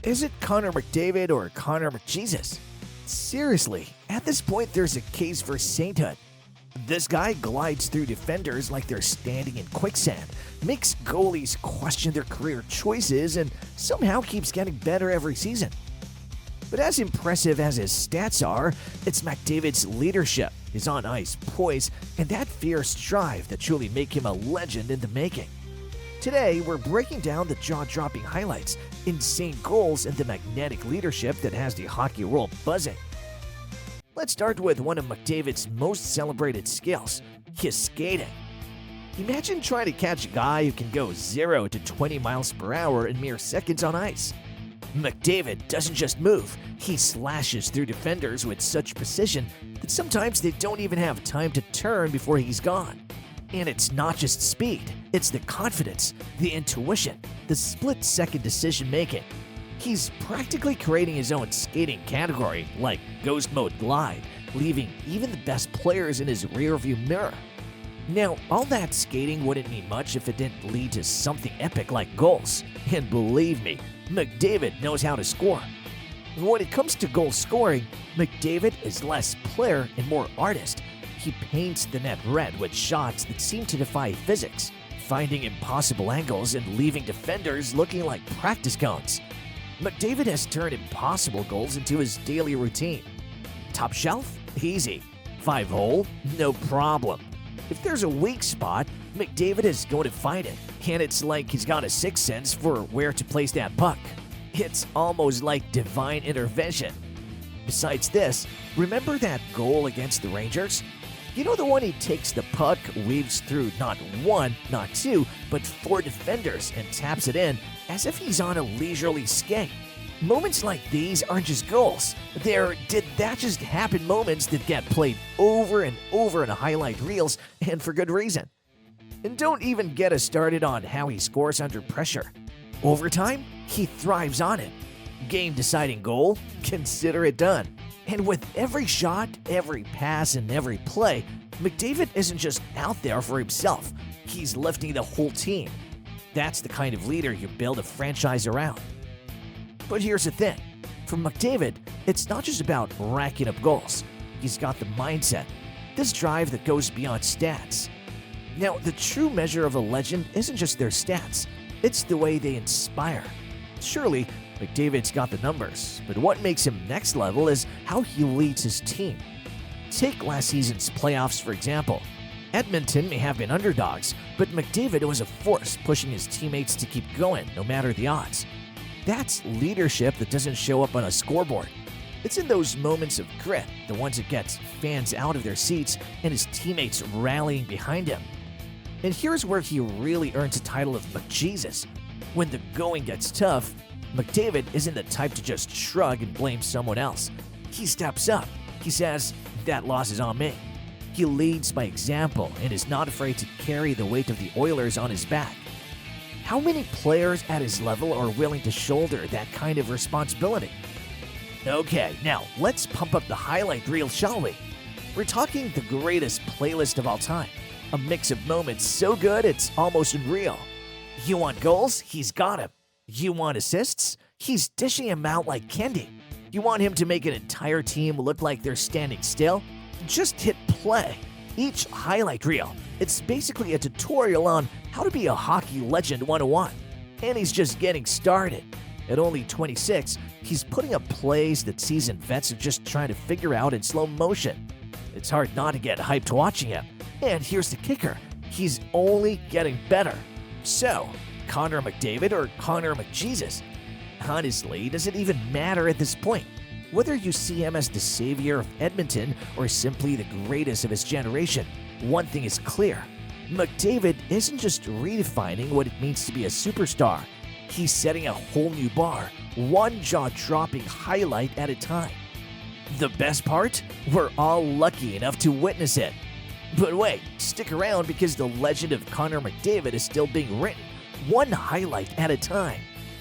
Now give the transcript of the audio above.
Is it Connor McDavid or Connor McJesus? Seriously, at this point there's a case for sainthood. This guy glides through defenders like they're standing in quicksand, makes goalies question their career choices, and somehow keeps getting better every season. But as impressive as his stats are, it's McDavid's leadership, his on-ice poise, and that fierce drive that truly make him a legend in the making. Today, we're breaking down the jaw-dropping highlights, insane goals, and the magnetic leadership that has the hockey world buzzing. Let's start with one of McDavid's most celebrated skills, his skating. Imagine trying to catch a guy who can go 0 to 20 miles per hour in mere seconds on ice. McDavid doesn't just move, he slashes through defenders with such precision that sometimes they don't even have time to turn before he's gone. And it's not just speed, it's the confidence, the intuition, the split-second decision-making. He's practically creating his own skating category, like Ghost Mode Glide, leaving even the best players in his rearview mirror. Now, all that skating wouldn't mean much if it didn't lead to something epic like goals. And believe me, McDavid knows how to score. When it comes to goal scoring, McDavid is less player and more artist. He paints the net red with shots that seem to defy physics, finding impossible angles and leaving defenders looking like practice cones. McDavid has turned impossible goals into his daily routine. Top shelf? Easy. 5-hole? No problem. If there's a weak spot, McDavid is going to find it, and it's like he's got a sixth sense for where to place that puck. It's almost like divine intervention. Besides this, remember that goal against the Rangers? You know, the one he takes the puck, weaves through not one, not two, but 4 defenders and taps it in as if he's on a leisurely skate. Moments like these aren't just goals. They're did-that-just-happen moments that get played over and over in highlight reels, and for good reason. And don't even get us started on how he scores under pressure. Overtime? He thrives on it. Game-deciding goal? Consider it done. And with every shot, every pass, and every play, McDavid isn't just out there for himself. He's lifting the whole team. That's the kind of leader you build a franchise around. But here's the thing. For McDavid, it's not just about racking up goals. He's got the mindset, this drive that goes beyond stats. Now, the true measure of a legend isn't just their stats. It's the way they inspire. Surely, McDavid's got the numbers, but what makes him next level is how he leads his team. Take last season's playoffs, for example. Edmonton may have been underdogs, but McDavid was a force pushing his teammates to keep going no matter the odds. That's leadership that doesn't show up on a scoreboard. It's in those moments of grit, the ones that gets fans out of their seats and his teammates rallying behind him. And here's where he really earns the title of McJesus. When the going gets tough, McDavid isn't the type to just shrug and blame someone else. He steps up. He says, "That loss is on me." He leads by example and is not afraid to carry the weight of the Oilers on his back. How many players at his level are willing to shoulder that kind of responsibility? Okay, now let's pump up the highlight reel, shall we? We're talking the greatest playlist of all time. A mix of moments so good it's almost unreal. You want goals? He's got him. You want assists? He's dishing him out like candy. You want him to make an entire team look like they're standing still? Just hit play. Each highlight reel, it's basically a tutorial on how to be a hockey legend 101. And he's just getting started. At only 26, he's putting up plays that seasoned vets are just trying to figure out in slow motion. It's hard not to get hyped watching him. And here's the kicker, he's only getting better. So, Connor McDavid or Connor McJesus? Honestly, does it even matter at this point? Whether you see him as the savior of Edmonton or simply the greatest of his generation, one thing is clear. McDavid isn't just redefining what it means to be a superstar. He's setting a whole new bar, one jaw-dropping highlight at a time. The best part? We're all lucky enough to witness it. But wait, stick around because the legend of Connor McDavid is still being written, one highlight at a time.